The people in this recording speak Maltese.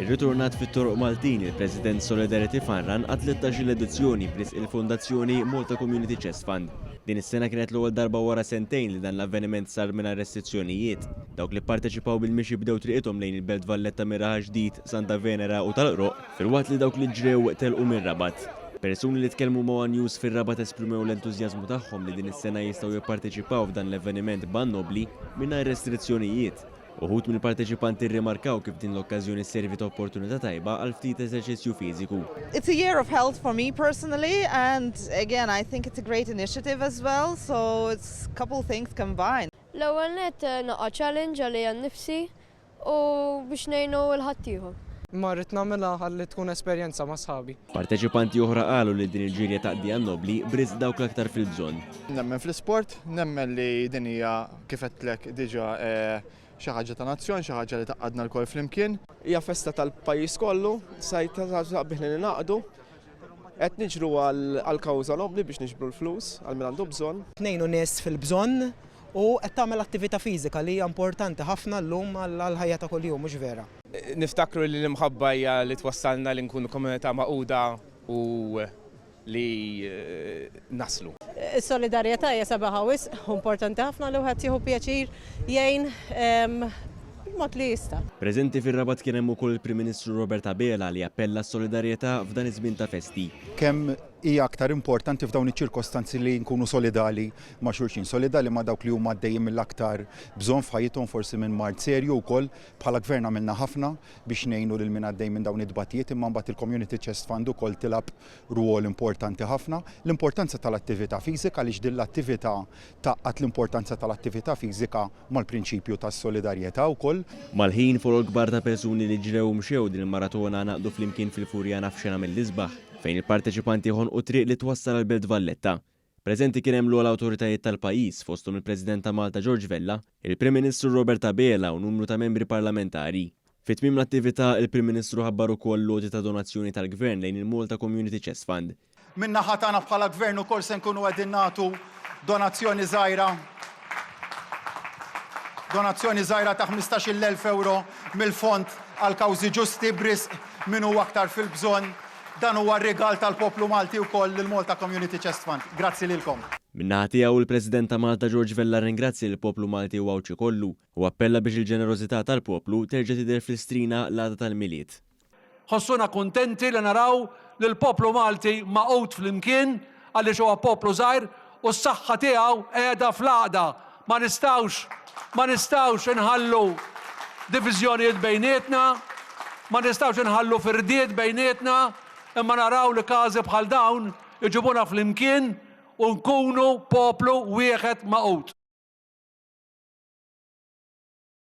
Ir-ritornat fit-Toroq Maltin, il-President Solidarity Farran għad 13 edizzjoni bris il-Fondazzjoni Malta Community Chest Fund. Din is-sena kienet l-ewwel darba wara sentejn li dan l-avveniment sar mingħajr restrizzjonijiet. Dawk li pparteċipaw bil-mixi bdew triqithom lejn il-Belt Valletta Miraħa Ġdid, Santa Venera u Tal-Qroq, filwaqt li dawk li ġrew telqu minn Rabat. Persuni li tkellmu ma' News fir-Rabat esprimew l-entużjażmu tagħhom li din is-sena jistgħu jipparteċipaw f'dan l-avveniment ban-nobli mingħajr restrizzjonijiet. Uħud mill-parteċipanti rrimarkaw kif din l-okkażjoni sservi ta' opportunità tajba għal ftit eżerċizzju fiżiku. It's a year of health for me personally, and again I think it's a great initiative as well, so it's a couple things combined. L-ewwel net naqa' challenge għalija nnifsi u biex ngħinu l-ħaddieħor. Marrit nagħmilha ħalli tkun esperjenza ma' sħabi. Parteċipanti oħra qalu li din il-ġirja taqdi għan-nobli brizz dawk l-aktar fil-bżonn. Nemmen fl-isport, nemmen li din hija kif qedtlek diġà xi ħaġa ta' nazzjon, xi ħaġa li taqadna l-kol flimkien. Hija festa tal-pajjiż kollu, sajta sabiħ li naqdu. Qed niġru għall-kawża nobli biex niġbru l-flus għal min għandu bżonn. Tnejnu nies fil-bżonn u qed tagħmel attività fiżika li hija importanti ħafna llum għall-ħajja ta' kuljum mhux vera. Niftakru li l-imħabba hija li twassalna li nkunu komunità maquda u li naslu. Is-solidarjetà hija sabaħa wisq, importanti ħafna li wieħed jieħu pjaċir jgħin mod li jista'. Preżenti fir-Rabat kien hemm ukoll il-Prim Ministru Robert Abela li appella s-solidarjetà f'dan iż-żmien ta' festi. Kemm hija aktar importanti f'dawn iċ-ċirkostanzi li nkunu solidali ma' xulxin, solidali ma' dawk li huma għaddejjin mill-aktar bżonn f'ħajjithom forsi minn mart serju wkoll bħala gvern għamilna ħafna biex ngħinu lil min għaddej minn dawn id-dbatijiet imma mbagħad il-Community Chest Fund ukoll tilab rwol importanti ħafna. L-importanza tal-attività fiżika għaliex din l-attività taqqat l-importanza tal-attività fiżika mal-prinċipju tas-solidarjetà wkoll. Mal-ħin forol kbar ta' persuni li ġrew mxew din il-maratona naqdu flimkien fil-Furjana f'xena mill-isbaħ fejn il-parteċipanti ħonqu triq li twassal għal Belt Valletta. Preżenti kien hemm l-awtoritajiet tal-pajjiż fosthom il-President ta' Malta George Vella, il-Prim Ministru Robert Abela u numru ta' membri parlamentari. Fit-tmiem l-attività il-Prim Ministru ħabbar ukoll loti ta' donazzjoni tal-Gvern lejn il-Malta Community Chest Fund. Min-naħa tagħna bħala gvern ukoll se nkunu qegħdin nagħtu donazzjoni żgħira ta' 15,000 euro mill-Fond għal kawżi ġusti brisq min huwa aktar fil-bżonn. Dan huwa r-rigal tal-poplu Malti wkoll lill-Malta Community Chest Fund. Grazzi lilkom. Min-naħa tiegħu il-President ta' Malta George Vella ringrazzja lill-poplu Malti u għawċi kollu u appella biex il-ġenerożità tal-poplu terġa' tidher fl-istrina l-għada tal-miliet. Ħossuna kuntenti li naraw li l-poplu Malti maqgħud flimkien għaliex huwa poplu żgħir u s-saħħa tiegħu qiegħda fl-għaqda. Ma nistgħux inħallu diviżjonijiet bejnietna, ma nistgħux inħallu firdiet bejnietna, imma naraw li każi bħal dawn iġibuna flimkien u nkunu poplu wieħed maqut.